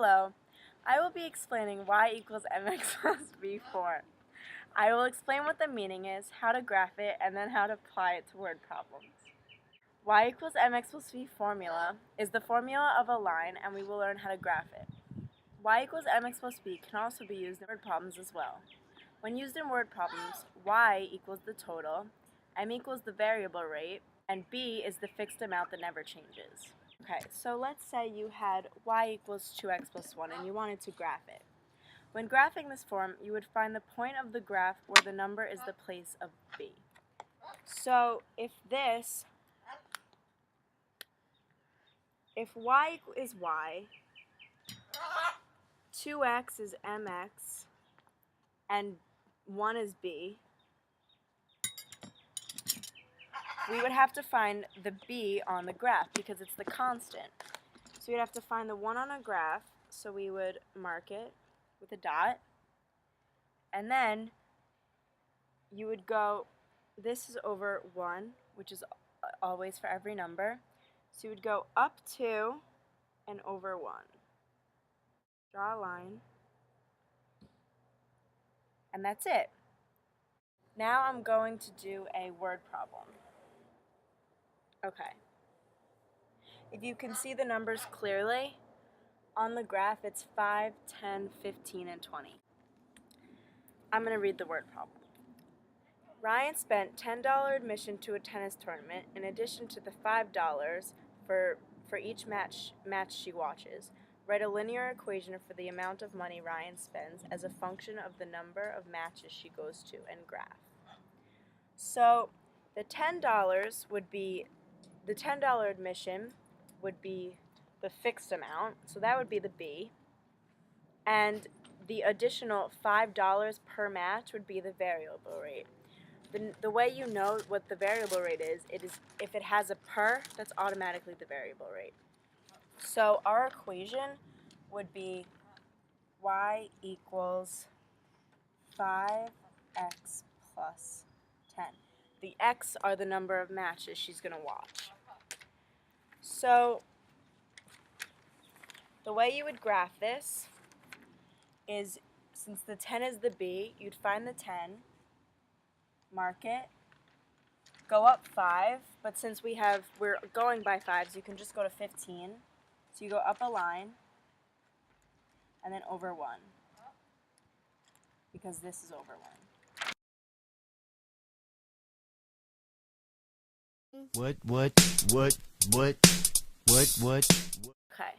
Hello, I will be explaining y equals mx plus b4. I will explain what the meaning is, how to graph it, and then how to apply it to word problems. Y equals mx plus b formula is the formula of a line, and we will learn how to graph it. Y equals mx plus b can also be used in word problems as well. When used in word problems, y equals the total, m equals the variable rate, and b is the fixed amount that never changes. Okay, so let's say you had y equals 2x plus 1 and you wanted to graph it. When graphing this form, you would find the point of the graph where the number is the place of b. So if y is y, 2x is mx, and 1 is b, we would have to find the b on the graph because it's the constant. So you'd have to find the 1 on a graph, so we would mark it with a dot, and then you would go, this is over 1, which is always for every number, so you would go up 2 and over 1. Draw a line, and that's it. Now I'm going to do a word problem. Okay. If you can see the numbers clearly, on the graph it's 5, 10, 15, and 20. I'm going to read the word problem. Ryan spent $10 admission to a tennis tournament in addition to the $5 for each match she watches. Write a linear equation for the amount of money Ryan spends as a function of the number of matches she goes to and graph. So the $10 would be, the $10 admission would be the fixed amount, so that would be the B, and the additional $5 per match would be the variable rate. The way you know what the variable rate is, if it has a per, that's automatically the variable rate. So our equation would be y equals 5x plus 10. The x are the number of matches she's going to watch. So the way you would graph this is, since the 10 is the b, you'd find the 10, mark it, go up 5, but since we're going by 5s, you can just go to 15. So you go up a line, and then over 1, because this is over 1. What? Okay.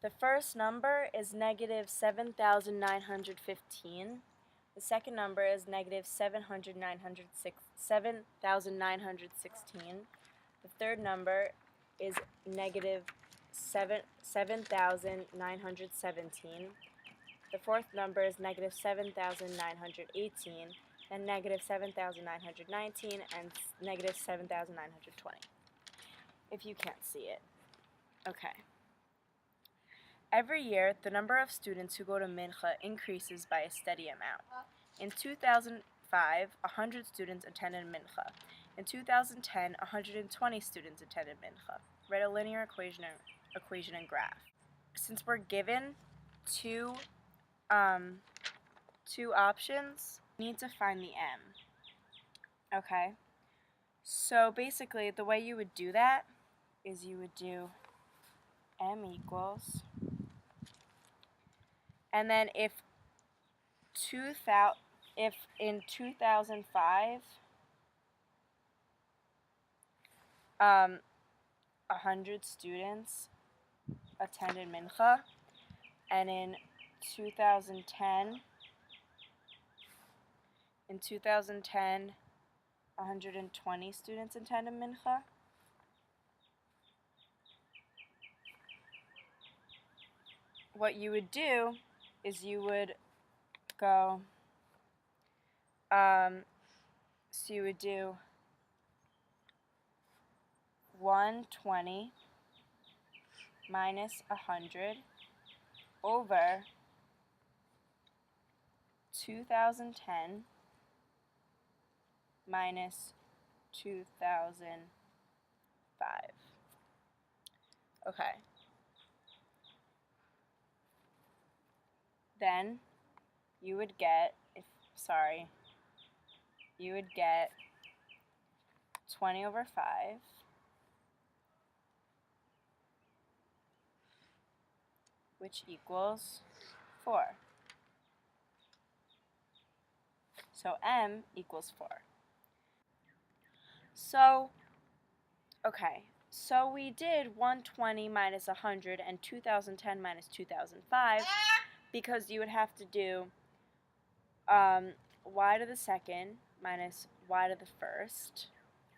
The first number is negative 7,915. The second number is negative 7,916. The third number is negative 7,917. The fourth number is negative 7,918, and negative 7,919, and negative 7,920. If you can't see it. Okay. Every year, the number of students who go to mincha increases by a steady amount. In 2005, 100 students attended mincha. In 2010, 120 students attended mincha. Write a linear equation and graph. Since we're given two options, we need to find the m. Okay? So basically, the way you would do that is you would do m equals, and then if in 2005 100 students attended mincha, and in 2010 120 students attended mincha, what you would do is you would go, so you would do 120 minus 100 over 2010 minus 2005. Okay. then you would get, you would get 20 over 5 which equals 4. So m equals 4. So, okay, so we did 120 minus 100 and 2010 minus 2005 because you would have to do y to the second minus y to the first.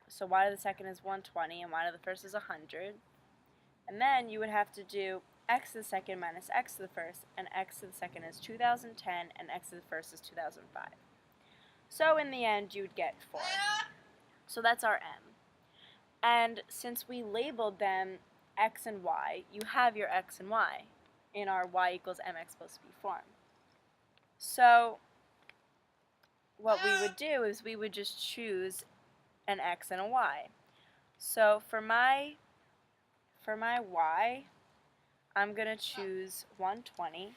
So y to the second is 120 and y to the first is 100. And then you would have to do x to the second minus x to the first, and x to the second is 2010 and x to the first is 2005. So in the end you would get 4. So that's our m. And since we labeled them x and y, you have your x and y in our y equals mx plus b form. So what we would do is we would just choose an x and a y. So for my y, I'm going to choose 120.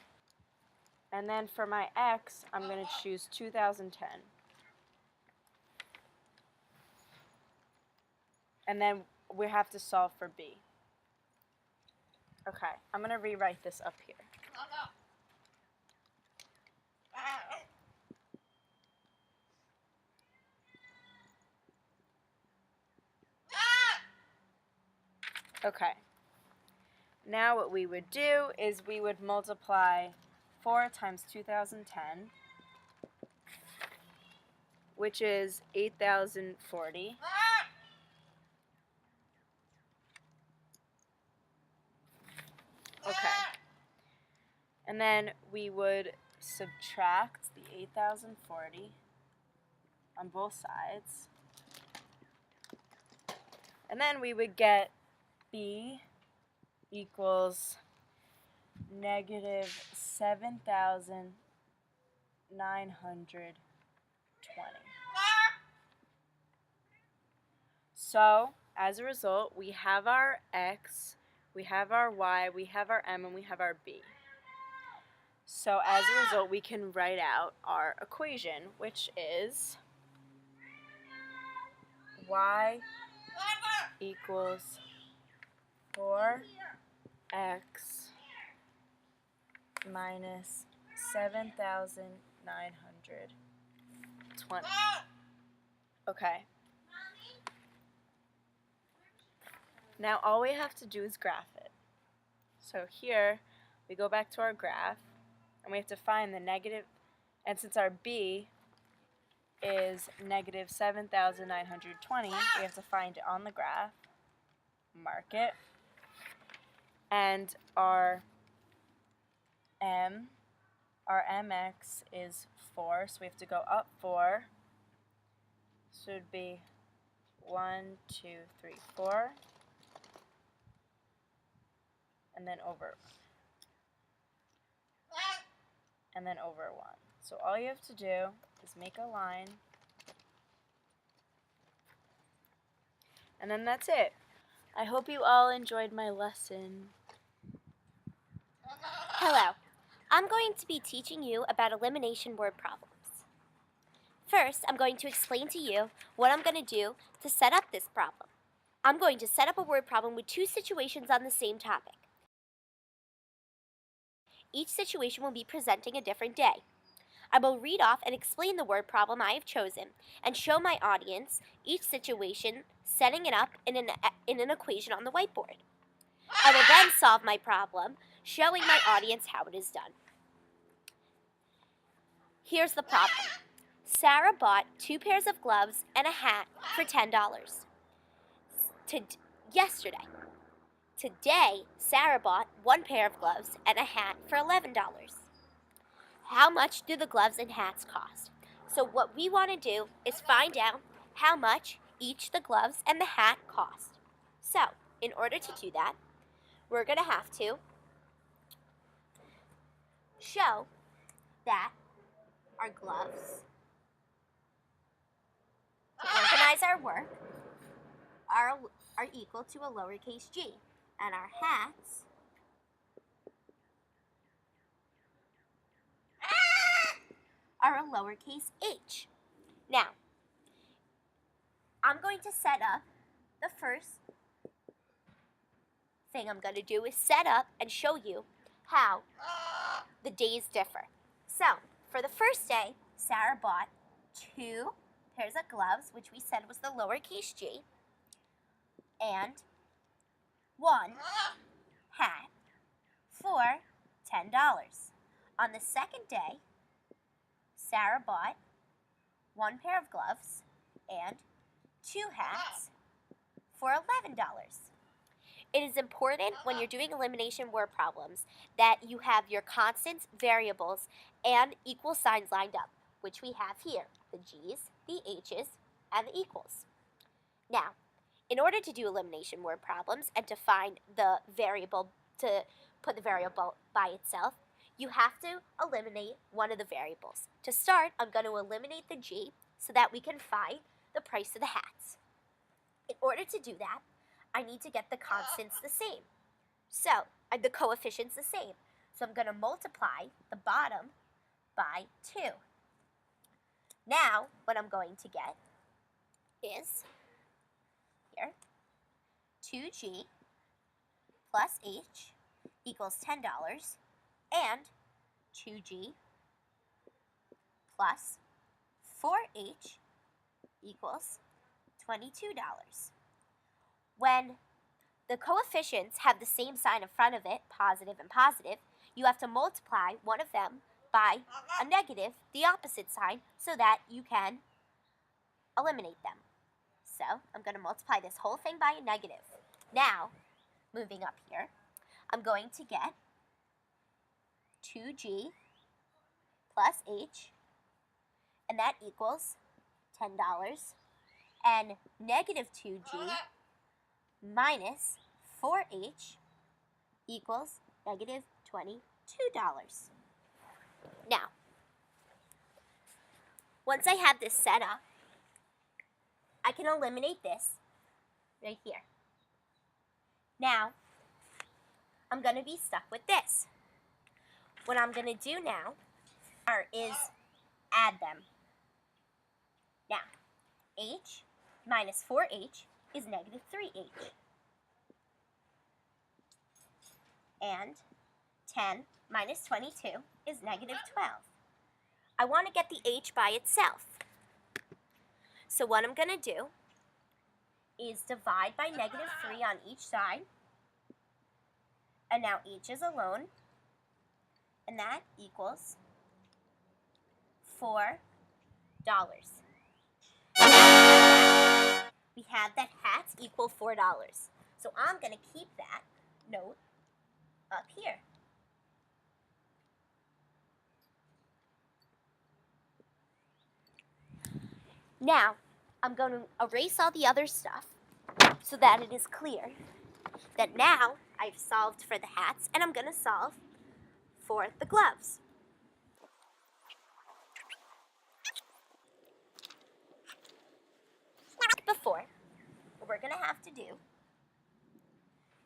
And then for my x, I'm going to choose 2010. And then we have to solve for b. Okay, I'm going to rewrite this up here. Okay. Now what we would do is we would multiply 4 times 2010, which is 8,040. Okay. And then we would subtract the 8,040 on both sides. And then we would get b equals negative 7,920. So, as a result, we have our x, we have our y, we have our m, and we have our b. So, as a result, we can write out our equation, which is y equals 4x minus 7,920. Okay. Now all we have to do is graph it. So here we go back to our graph and we have to find the negative, and since our b is negative 7,920, we have to find it on the graph, mark it, and our mx is 4, so we have to go up 4, so it would be 1, 2, 3, 4, and then over 1. So all you have to do is make a line, and then that's it. I hope you all enjoyed my lesson. Hello, I'm going to be teaching you about elimination word problems. First, I'm going to explain to you what I'm going to do to set up this problem. I'm going to set up a word problem with 2 situations on the same topic. Each situation will be presenting a different day. I will read off and explain the word problem I have chosen and show my audience each situation, setting it up in an equation on the whiteboard. I will then solve my problem, showing my audience how it is done. Here's the problem. Sarah bought 2 pairs of gloves and a hat for $10. Yesterday. Today, Sarah bought 1 pair of gloves and a hat for $11. How much do the gloves and hats cost? So what we want to do is find out how much each the gloves and the hat cost. So, in order to do that, we're going to have to show that our gloves, to organize our work, are equal to a lowercase g, and our hats lowercase h. Now, I'm going to set up the first thing I'm going to do is set up and show you how the days differ. So, for the first day, Sarah bought 2 pairs of gloves, which we said was the lowercase g, and 1 hat for $10. On the second day, Sarah bought 1 pair of gloves and 2 hats for $11. It is important when you're doing elimination word problems that you have your constants, variables, and equal signs lined up, which we have here, the g's, the h's, and the equals. Now, in order to do elimination word problems and to find the variable, to put the variable by itself, you have to eliminate one of the variables. To start, I'm going to eliminate the g so that we can find the price of the hats. In order to do that, I need to get the constants the same. So, the coefficients the same. So I'm going to multiply the bottom by 2. Now, what I'm going to get is, here, 2g plus h equals $10, and 2g plus 4h equals $22. When the coefficients have the same sign in front of it, positive and positive, you have to multiply one of them by a negative, the opposite sign, so that you can eliminate them. So I'm going to multiply this whole thing by a negative. Now, moving up here, I'm going to get 2g plus h, and that equals $10, and negative 2g minus 4h equals negative $22. Now, once I have this set up, I can eliminate this right here. Now, I'm going to be stuck with this. What I'm going to do now is add them. Now, h minus 4h is negative 3h. And 10 minus 22 is negative 12. I want to get the h by itself. So what I'm going to do is divide by negative 3 on each side. And now h is alone. And that equals $4. We have that hats equal $4. So I'm going to keep that note up here. Now, I'm going to erase all the other stuff so that it is clear that now I've solved for the hats and I'm going to solve for the gloves. Before, what we're going to have to do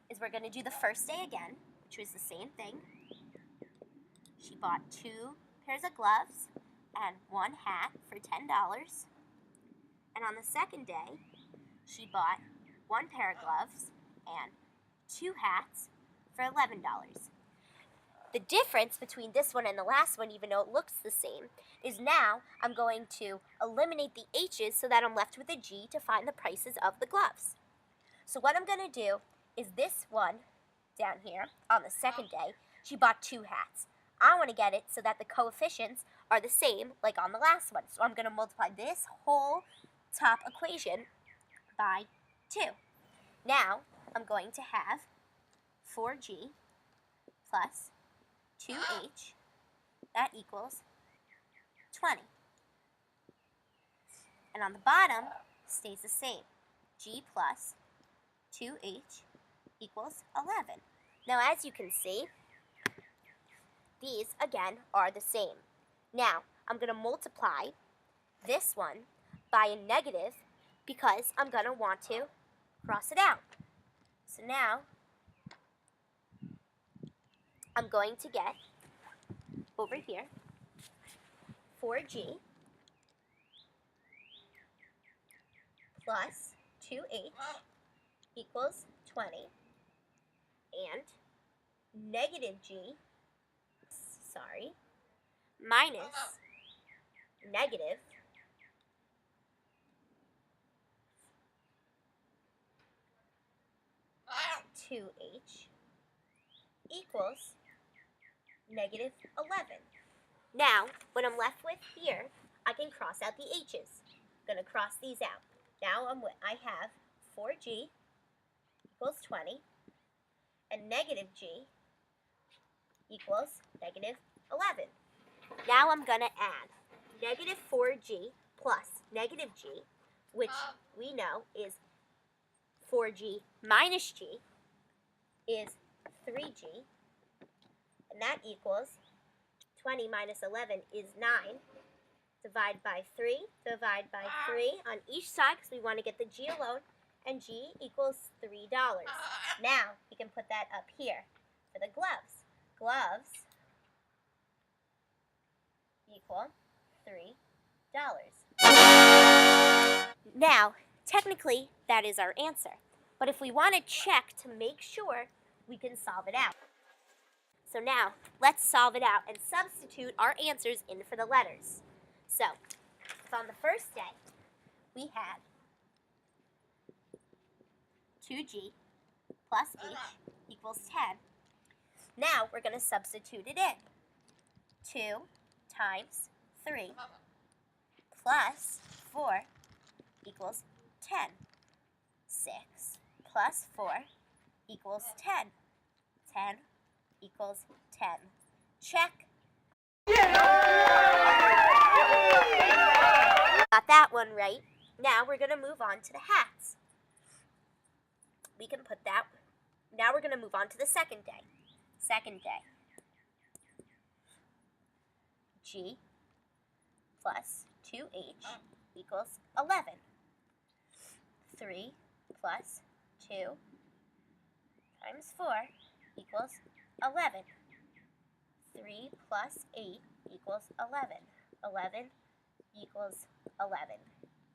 is we're going to do the first day again, which was the same thing. She bought 2 pairs of gloves and 1 hat for $10. And on the second day, she bought 1 pair of gloves and 2 hats for $11. The difference between this one and the last one, even though it looks the same, is now I'm going to eliminate the h's so that I'm left with a g to find the prices of the gloves. So what I'm going to do is this one down here on the second day, she bought 2 hats. I want to get it so that the coefficients are the same like on the last one. So I'm going to multiply this whole top equation by 2. Now I'm going to have 4g plus 2h, that equals 20. And on the bottom stays the same. G plus 2h equals 11. Now as you can see, these again are the same. Now I'm going to multiply this one by a negative because I'm going to want to cross it out. So now I'm going to get over here 4G plus 2H equals 20, and negative G, minus negative 2H equals negative 11. Now, what I'm left with here, I can cross out the H's. I'm going to cross these out. Now I have 4G equals 20, and negative G equals negative 11. Now I'm going to add negative 4G plus negative G, which we know is 4G minus G, is 3G, and that equals 20 minus 11 is 9. Divide by 3, divide by 3 on each side because we want to get the G alone, and G equals $3. Now, we can put that up here for the gloves. Gloves equal $3. Now, technically, that is our answer. But if we want to check to make sure, we can solve it out. So now, let's solve it out and substitute our answers in for the letters. So, if on the first day, we had 2G plus H equals 10, now we're going to substitute it in. 2 times 3 plus 4 equals 10. 6 plus 4 equals 10. 10 equals 10. Check. Got that one right. Now we're going to move on to the hats. We can put that. Now we're going to move on to the second day. Second day. G plus 2H equals 11. 3 plus 2 times 4 equals 11. 3 plus 8 equals 11. 11 equals 11.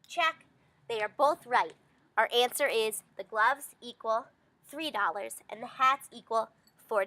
Check. They are both right. Our answer is the gloves equal $3 and the hats equal $4.